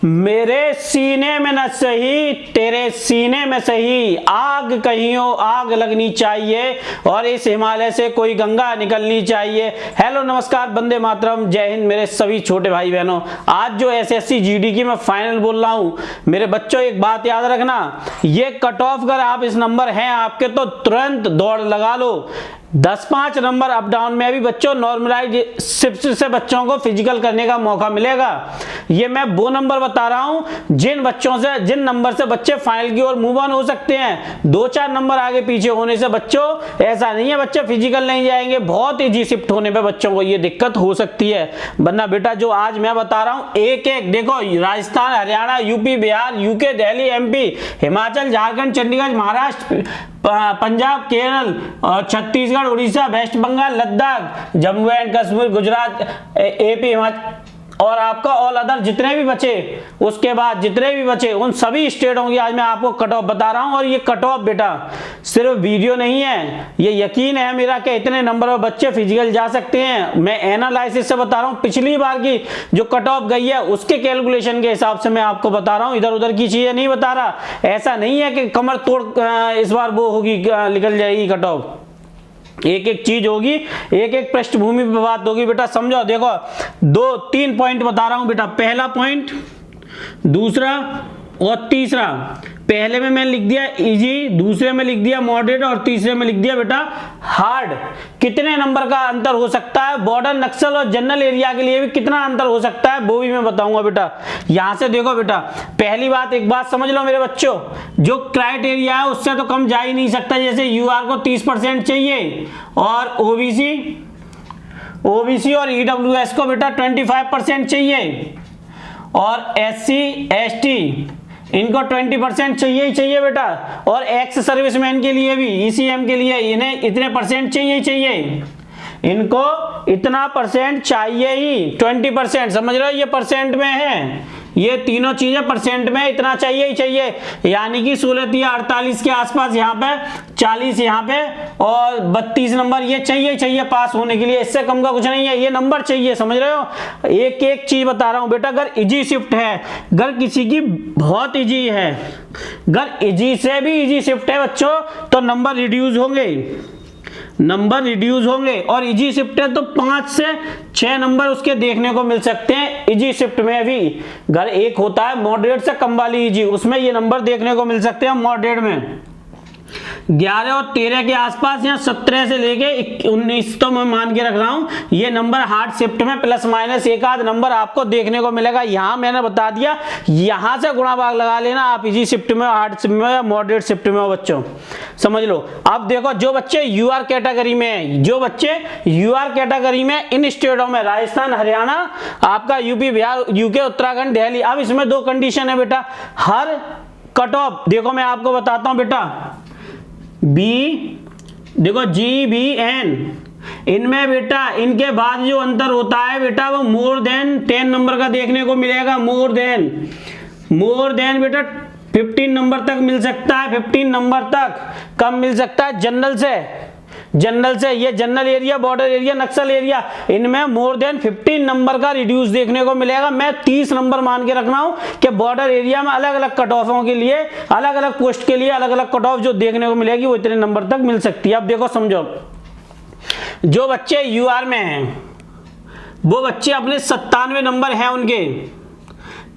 मेरे सीने में न सही तेरे सीने में सही, आग कहीं हो आग लगनी चाहिए और इस हिमालय से कोई गंगा निकलनी चाहिए। हेलो नमस्कार, वंदे मातरम, जय हिंद मेरे सभी छोटे भाई बहनों। आज जो एसएससी जीडी की मैं फाइनल बोल रहा हूं मेरे बच्चों, एक बात याद रखना, ये कट ऑफ अगर आप इस नंबर हैं आपके तो तुरंत दौड़ लगा लो। 10-5 नंबर अप डाउन में भी बच्चों नॉर्मलाइज शिफ्ट से बच्चों को फिजिकल करने का मौका मिलेगा। ये मैं वो नंबर बता रहा हूं जिन बच्चों से, जिन नंबर से बच्चे फाइनल की ओर मूव ऑन हो सकते हैं। 2-4 नंबर आगे पीछे होने से बच्चों ऐसा नहीं है बच्चे फिजिकल नहीं जाएंगे, बहुत इजी शिफ्ट होने पे बच्चों को ये दिक्कत हो सकती है। वरना बेटा जो आज मैं बता रहा हूं एक एक देखो, Rajasthan, Haryana, UP, Bihar, UK, Delhi, MP, Himachal, Jharkhand, Chandigarh, Maharashtra, Punjab, Kerala और Chhattisgarh, Orissa, West Bengal, Ladakh, Jammu and Kashmir, Gujarat, AP, Himachal और आपका ऑल अदर जितने भी बचे, उसके बाद जितने भी बचे उन सभी स्टेटों की आज मैं आपको कट ऑफ बता रहा हूं। और ये कट ऑफ बेटा सिर्फ वीडियो नहीं है, ये यकीन है मेरा कि इतने नंबर में बच्चे फिजिकल जा सकते हैं। मैं एनालिसिस से बता रहा हूं, पिछली बार की जो कट ऑफ गई है उसके कैलकुलेशन के हिसाब से मैं आपको बता रहा हूं, इधर उधर की चीजें नहीं बता रहा। ऐसा नहीं है कि कमर तोड़ इस बार वो होगी, निकल जाएगी कट ऑफ। एक एक चीज होगी, एक एक पृष्ठभूमि पे बात होगी बेटा, समझो। देखो 2-3 पॉइंट बता रहा हूं बेटा, पहला पॉइंट, दूसरा और तीसरा। पहले में मैंने लिख दिया इजी, दूसरे में लिख दिया मॉडरेट और तीसरे में लिख दिया बेटा हार्ड। कितने नंबर का अंतर हो सकता है, बॉर्डर, नक्सल और जनरल एरिया के लिए भी कितना अंतर हो सकता है वो भी मैं बताऊंगा बेटा। यहां से देखो बेटा, पहली बात, एक बात समझ लो मेरे बच्चों, जो क्राइटेरिया है उससे तो कम जा ही नहीं सकता। जैसे यूआर को 30% चाहिए और ओबीसी और ईडब्ल्यूएस को बेटा 25% चाहिए और एससी एसटी इनको 20% चाहिए ही चाहिए बेटा। और एक्स सर्विसमैन के लिए भी, ईसीएम के लिए इन्हें इतने परसेंट चाहिए ही चाहिए, इनको इतना परसेंट चाहिए ही, 20%, समझ रहे हो, ये परसेंट में है, ये तीनों चीजें परसेंट में इतना चाहिए ही चाहिए। यानी कि 16 या 48 के आसपास यहाँ पे, 40 यहाँ पे और 32 नंबर ये चाहिए ही चाहिए पास होने के लिए, इससे कम का कुछ नहीं है, ये नंबर चाहिए, समझ रहे हो। एक एक चीज बता रहा हूं बेटा, अगर इजी शिफ्ट है, अगर किसी की बहुत इजी है, अगर इजी से भी इजी शिफ्ट है बच्चों तो नंबर रिड्यूस होंगे, और इजी शिफ्ट है तो 5 से 6 नंबर उसके देखने को मिल सकते हैं इजी शिफ्ट में भी। अगर एक होता है मॉडरेट से कम वाली इजी, उसमें ये नंबर देखने को मिल सकते हैं मॉडरेट में 11 और 13 के आसपास, या 17 से लेके 19 तो मैं मान के रख रहा हूं, ये नंबर हार्ड शिफ्ट में प्लस माइनस एक आध नंबर आपको देखने को मिलेगा। यहां मैंने बता दिया, यहां से गुणा भाग लगा लेना आप, इजी शिफ्ट में, हार्ड शिफ्ट में या मॉडरेट शिफ्ट में हो बच्चों, समझ लो। अब देखो जो बच्चे यूआर कैटेगरी में, इन स्टेटों में राजस्थान, हरियाणा, आपका यूपी, बिहार, यूके, उत्तराखंड, दिल्ली, अब इसमें 2 कंडीशन है बेटा। हर कट ऑफ देखो मैं आपको बताता हूं बेटा, देखो GBN, इनमें बेटा इनके बाद जो अंतर होता है बेटा वो मोर देन 10 नंबर का देखने को मिलेगा। मोर देन बेटा 15 नंबर तक मिल सकता है, 15 नंबर तक कम मिल सकता है। जनरल से ये जनरल एरिया, बॉर्डर एरिया, नक्सल एरिया, इनमें मोर देन 15 नंबर का रिड्यूस देखने को मिलेगा। मैं 30 नंबर मान के रख रहा हूं कि बॉर्डर एरिया में अलग अलग कट ऑफों के लिए, अलग अलग पोस्ट के लिए अलग अलग कट ऑफ जो देखने को मिलेगी वो इतने नंबर तक मिल सकती है। अब देखो समझो, जो बच्चे यूआर में हैं वो बच्चे अपने 97 नंबर हैं उनके,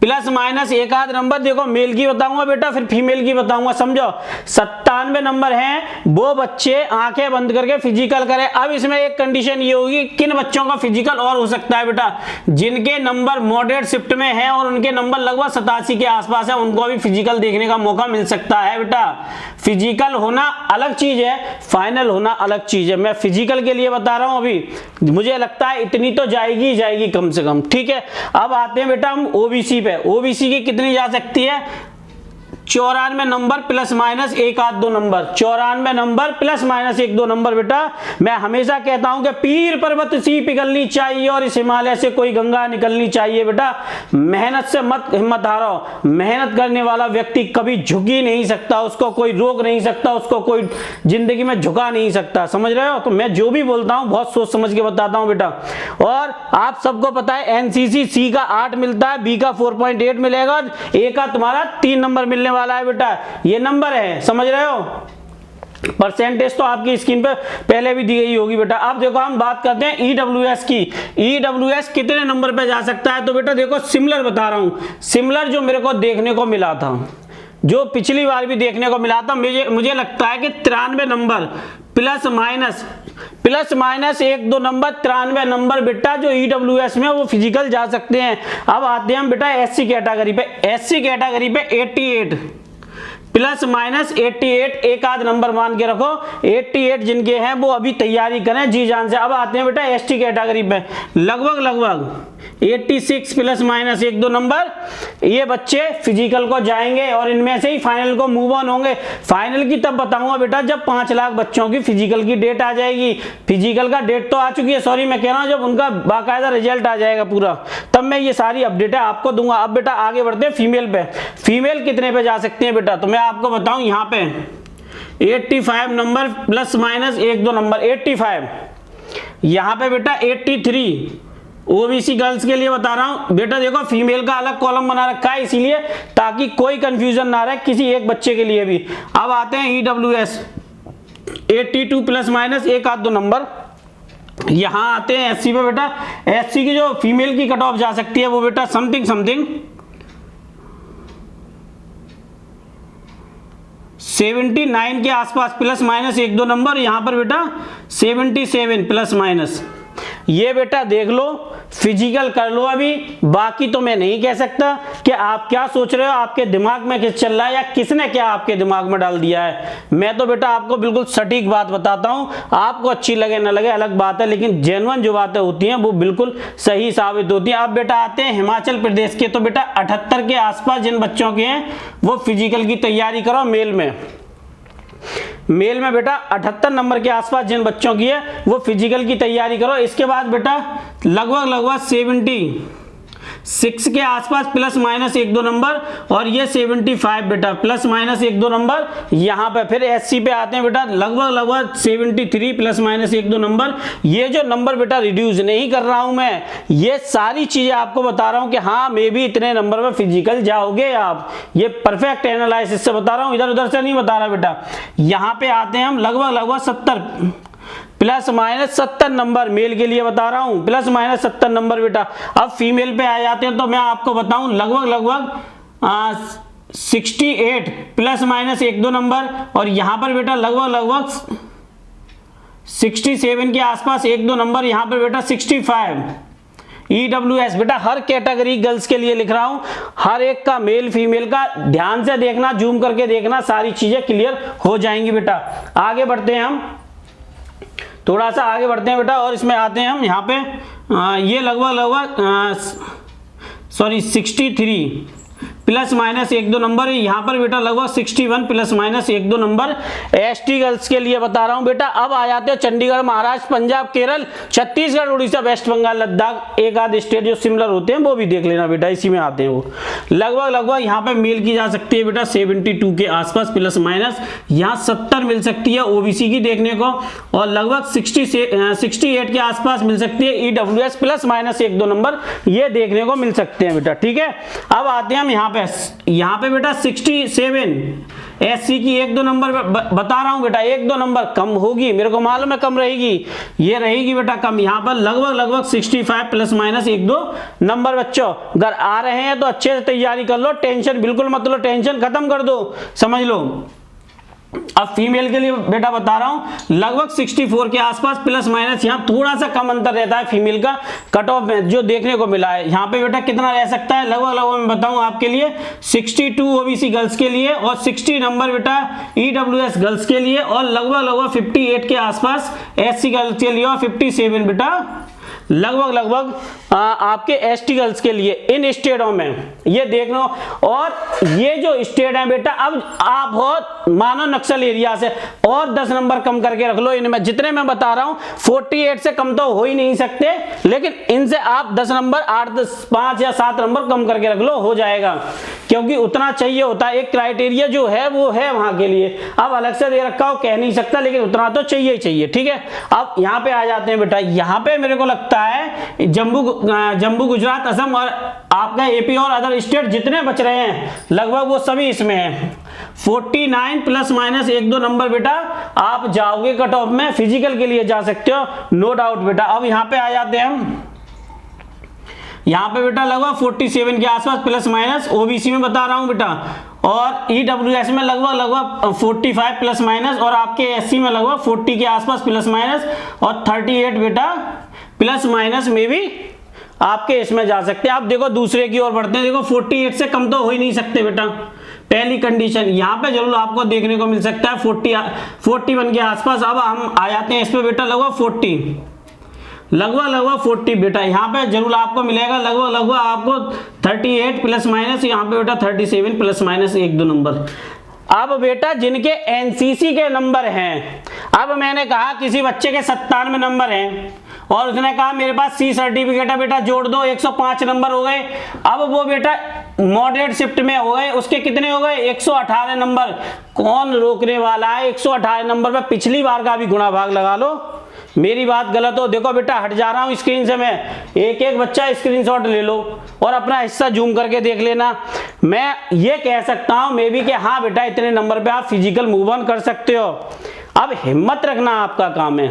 प्लस माइनस एक आध नंबर, देखो मेल की बताऊंगा बेटा फिर फीमेल की बताऊंगा, समझो। 97 नंबर हैं वो बच्चे आंखें बंद करके फिजिकल करें। अब इसमें एक कंडीशन ये होगी, किन बच्चों का फिजिकल और हो सकता है बेटा, जिनके नंबर मॉडरेट शिफ्ट में है और उनके नंबर लगभग 87 के आसपास है, उनको भी फिजिकल देखने का मौका मिल सकता है बेटा। फिजिकल होना अलग चीज है, फाइनल होना अलग चीज है। मैं फिजिकल के लिए बता रहा हूं, अभी मुझे लगता है इतनी तो जाएगी कम से कम, ठीक है। अब आते हैं बेटा हम ओबीसी पे। ओबीसी की कितनी जा सकती है, 94 नंबर प्लस माइनस एक आध दो नंबर, 94 नंबर प्लस माइनस एक दो नंबर। बेटा मैं हमेशा कहता हूं कि पीर पर्वत सी पिघलनी चाहिए और इस हिमालय से कोई गंगा निकलनी चाहिए। बेटा मेहनत से मत हिम्मत हारो, मेहनत करने वाला व्यक्ति कभी झुक ही नहीं सकता, उसको कोई रोक नहीं सकता, उसको कोई जिंदगी में झुका नहीं सकता, समझ रहे हो। तो मैं जो भी बोलता हूं बहुत सोच समझ के बताता हूं बेटा। और आप सबको पता है एनसीसी सी का 8 मिलता है, बी का 4.8 मिलेगा और ए का तुम्हारा 3 नंबर मिलने वाला है। बेटा ये नंबर है, समझ रहे हो। परसेंटेज तो आपकी स्क्रीन पे पहले भी दी गई होगी। बेटा अब देखो हम बात करते हैं ईडब्ल्यूएस की। ईडब्ल्यूएस कितने नंबर पे जा सकता है, तो बेटा देखो सिमिलर बता रहा हूं, सिमिलर जो मेरे को देखने को मिला था, जो पिछली बार भी देखने को मिला था, मुझे लगता है कि 93 नंबर प्लस माइनस एक दो नंबर, 93 नंबर बेटा जो ईडब्ल्यूएस में वो फिजिकल जा सकते हैं। अब आते हैं हम बेटा एससी कैटेगरी पे। एससी कैटेगरी पे 88 प्लस माइनस 88 एक आध नंबर मान के रखो, 88 जिनके हैं वो अभी तैयारी करें जी जान से। अब आते हैं बेटा एसटी कैटेगरी पे, लगभग 86 प्लस माइनस एक दो नंबर, ये बच्चे फिजिकल को जाएंगे और इनमें से ही फाइनल को मूव ऑन होंगे। फाइनल की तब बताऊंगा बेटा जब 5 लाख बच्चों की फिजिकल की डेट आ जाएगी। फिजिकल का डेट तो आ चुकी है, सॉरी मैं कह रहा हूं जब उनका बाकायदा रिजल्ट आ जाएगा पूरा, तब मैं ये सारी अपडेट आपको दूंगा। अब बेटा आगे बढ़ते हैं फीमेल पे। फीमेल कितने पे जा सकती है बेटा, तो मैं आपको बताऊं यहाँ पे 85 नंबर प्लस माइनस एक दो नंबर, 85। यहाँ पे बेटा 83 ओबीसी गर्ल्स के लिए बता रहा हूं बेटा। देखो फीमेल का अलग कॉलम बना रखा है इसीलिए ताकि कोई कंफ्यूजन ना रहे किसी एक बच्चे के लिए भी। अब आते हैं ईडब्ल्यूएस 82 प्लस माइनस एक आध दो नंबर। यहां आते हैं एससी पे। बेटा एससी की जो फीमेल की कट ऑफ जा सकती है वो बेटा समथिंग 79 के आसपास प्लस माइनस एक दो नंबर। यहां पर बेटा 77 प्लस माइनस, ये बेटा देख लो फिजिकल कर लो अभी। बाकी तो मैं नहीं कह सकता कि आप क्या सोच रहे हो, आपके दिमाग में किस चल रहा है या किसने क्या आपके दिमाग में डाल दिया है। मैं तो बेटा आपको बिल्कुल सटीक बात बताता हूं, आपको अच्छी लगे ना लगे अलग बात है, लेकिन जेन्युइन जो बातें होती हैं वो बिल्कुल सही साबित होती हैं। अब बेटा आते हैं हिमाचल प्रदेश के। तो बेटा 78 के आसपास जिन बच्चों के हैं वो फिजिकल की तैयारी करो। मेल में बेटा 78 नंबर के आसपास जिन बच्चों की है वो फिजिकल की तैयारी करो। इसके बाद बेटा लगभग 76 के आसपास प्लस माइनस एक दो नंबर, और ये 75 बेटा प्लस माइनस एक दो नंबर। यहाँ पे फिर एससी पे आते हैं बेटा लगभग 73 प्लस माइनस एक दो नंबर। ये जो नंबर बेटा रिड्यूस नहीं कर रहा हूं मैं, ये सारी चीजें आपको बता रहा हूं कि हाँ मे भी इतने नंबर में फिजिकल जाओगे आप। ये परफेक्ट एनालिसिस से बता रहा हूं, इधर उधर से नहीं बता रहा बेटा। यहाँ पे आते हैं हम लगभग 70 प्लस माइनस 70 नंबर मेल के लिए बता रहा हूं, प्लस माइनस 70 नंबर बेटा। अब फीमेल पे आ जाते हैं तो मैं आपको बताऊं लगभग 68 प्लस माइनस एक दो नंबर, और यहां पर बेटा लगभग 67 के आसपास एक दो नंबर। यहां पर बेटा 65 ईडब्ल्यूएस बेटा हर कैटेगरी गर्ल्स के लिए लिख रहा हूं, हर एक का मेल फीमेल का ध्यान से देखना, जूम करके देखना, सारी चीजें क्लियर हो जाएंगी बेटा। आगे बढ़ते हैं हम, थोड़ा सा आगे बढ़ते हैं बेटा, और इसमें आते हैं हम यहाँ पे ये लगभग 63 प्लस माइनस एक दो नंबर। यहाँ पर बेटा लगभग 61 प्लस माइनस एक दो नंबर एसटी गर्ल्स के लिए बता रहा हूँ बेटा। अब आ जाते हैं चंडीगढ़, महाराष्ट्र, पंजाब, केरल, छत्तीसगढ़, उड़ीसा, वेस्ट बंगाल, लद्दाख, एक आध स्टेट जो सिमिलर होते हैं वो भी देख लेना बेटा, इसी में आते हैं वो। लगभग यहाँ पे मेल की जा सकती है बेटा 72 के आसपास प्लस माइनस। यहाँ 70 मिल सकती है ओबीसी की देखने को, और लगभग 68 के आसपास मिल सकती है ईडब्ल्यूएस प्लस माइनस एक दो नंबर, ये देखने को मिल सकते हैं बेटा। ठीक है, अब आते हैं हम यहाँ पे बेटा 67 एससी की एक दो नंबर बता रहा हूं बेटा, एक दो नंबर कम होगी, मेरे को मालूम है कम रहेगी, ये रहेगी बेटा कम। यहाँ पर लगभग 65 प्लस माइनस एक दो नंबर। बच्चों अगर आ रहे हैं तो अच्छे से तैयारी कर लो, टेंशन बिल्कुल मत लो, टेंशन खत्म कर दो, समझ लो। अब फीमेल के लिए बेटा बता रहा हूं लगभग 64 के आसपास प्लस माइनस, यहाँ थोड़ा सा कम अंतर रहता है फीमेल का कट ऑफ में जो देखने को मिला है। यहाँ पे बेटा कितना रह सकता है, लगभग मैं बताऊं आपके लिए 62 ओबीसी गर्ल्स के लिए, और 60 नंबर बेटा ईडब्ल्यूएस गर्ल्स के लिए, और लगभग 58 के आसपास एससी गर्ल्स के लिए, और 57 बेटा लगभग आपके एसटी गर्ल्स के लिए इन स्टेटों में, ये देख लो। और ये जो स्टेट है बेटा, अब आप हो मानो नक्सल एरिया से, और 10 नंबर कम करके रख लो इनमें। जितने मैं बता रहा हूं 48 से कम तो हो ही नहीं सकते, लेकिन इनसे आप 10 नंबर 8 10 5 या 7 नंबर कम करके रख लो, हो जाएगा, क्योंकि उतना चाहिए होता है। एक क्राइटेरिया जो है वो है वहां के लिए, अब अलग से दे रखा हो कह नहीं सकता, लेकिन उतना तो चाहिए ही चाहिए। ठीक है, अब यहाँ पे आ जाते हैं बेटा। यहाँ पे मेरे को लगता है जम्मू गुजरात असम और आपका एपी और अदर स्टेट जितने बच रहे हैं लगभग वो सभी इसमें है। 49 प्लस माइनस 1-2 नंबर बेटा आप जाओगे कट ऑफ में, फिजिकल के लिए जा सकते हो, नो डाउट बेटा। अब यहाँ पे आ जाते हैं हम, यहाँ पे बेटा लगभग 47 के आसपास प्लस माइनस ओबीसी में बता रहा हूँ बेटा, और ईडब्ल्यूएस में लगभग 45 प्लस माइनस, और आपके एससी में लगभग 40 के आसपास प्लस माइनस, और 38 बेटा प्लस माइनस में भी आपके इसमें जा सकते हैं। आप देखो दूसरे की ओर बढ़ते हैं, देखो 48 से कम तो हो ही नहीं सकते बेटा, पहली कंडीशन। यहाँ पे जरूर आपको देखने को मिल सकता है 41 के आसपास। अब हम आ जाते हैं इस पे बेटा लगभग 40 बेटा, यहाँ पे जरूर आपको मिलेगा लगभग आपको 38 प्लस माइनस, यहाँ पे बेटा 37 प्लस माइनस 1-2 नंबर। अब बेटा जिनके एनसीसी के नंबर हैं, अब मैंने कहा किसी बच्चे के 97 नंबर हैं और उसने कहा मेरे पास सी सर्टिफिकेट है बेटा, जोड़ दो, 105 नंबर हो गए। अब वो बेटा मॉडरेट शिफ्ट में हो गए, उसके कितने हो गए 118 नंबर। कौन रोकने वाला है 118 नंबर पे? पिछली बार का भी गुणा भाग लगा लो, मेरी बात गलत हो। देखो बेटा हट जा रहा हूं स्क्रीन से मैं, एक एक बच्चा स्क्रीनशॉट ले लो और अपना हिस्सा जूम करके देख लेना। मैं ये कह सकता हूं मे बी कि हाँ बेटा इतने नंबर पे आप फिजिकल मूव ऑन कर सकते हो। अब हिम्मत रखना आपका काम है,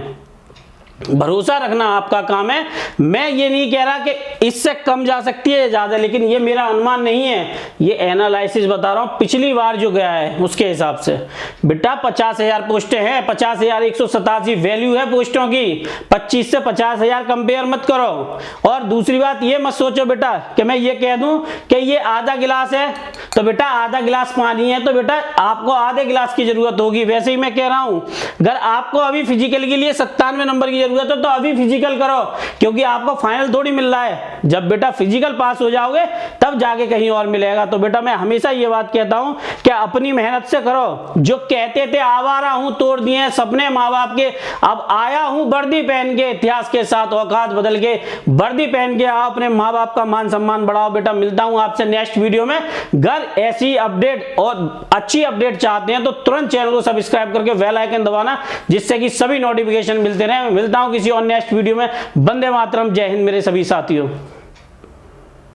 भरोसा रखना आपका काम है। मैं ये नहीं कह रहा कि इससे कम जा सकती है ज्यादा, लेकिन ये मेरा अनुमान नहीं है, ये एनालिसिस बता रहा हूं पिछली बार जो गया है उसके हिसाब से। बेटा 50,000 पोस्टें हैं, 50,187 वैल्यू है पोस्टों की, 25 से 50,000 कंपेयर मत करो। और दूसरी बात ये मत सोचो बेटा कि मैं ये कह दूं कि ये आधा गिलास है तो बेटा आधा गिलास पानी है तो बेटा आपको आधे गिलास की जरूरत होगी। वैसे ही मैं कह रहा हूं अगर आपको अभी फिजिकल के लिए 97 नंबर की जरूरत है तो अभी फिजिकल करो, क्योंकि आपको फाइनल थोड़ी मिल रहा है। जब बेटा फिजिकल पास हो जाओगे तब जाके कहीं और मिलेगा। तो बेटा मैं हमेशा ये बात कहता हूं कि अपनी मेहनत से करो। जो कहते थे आवारा हूं तोड़ दिए सपने माँ बाप के, अब आया हूं वर्दी पहन के, इतिहास के साथ औकात बदल के, वर्दी पहन के आओ, अपने माँ बाप का मान सम्मान बढ़ाओ। बेटा मिलता हूं आपसे नेक्स्ट वीडियो में। अगर ऐसी अपडेट और अच्छी अपडेट चाहते हैं तो तुरंत चैनल को सब्सक्राइब करके बेल आइकन दबाना, जिससे कि सभी नोटिफिकेशन मिलते रहे। मिलता हूं किसी और नेक्स्ट वीडियो में। वंदे मातरम, जय हिंद मेरे सभी साथियों।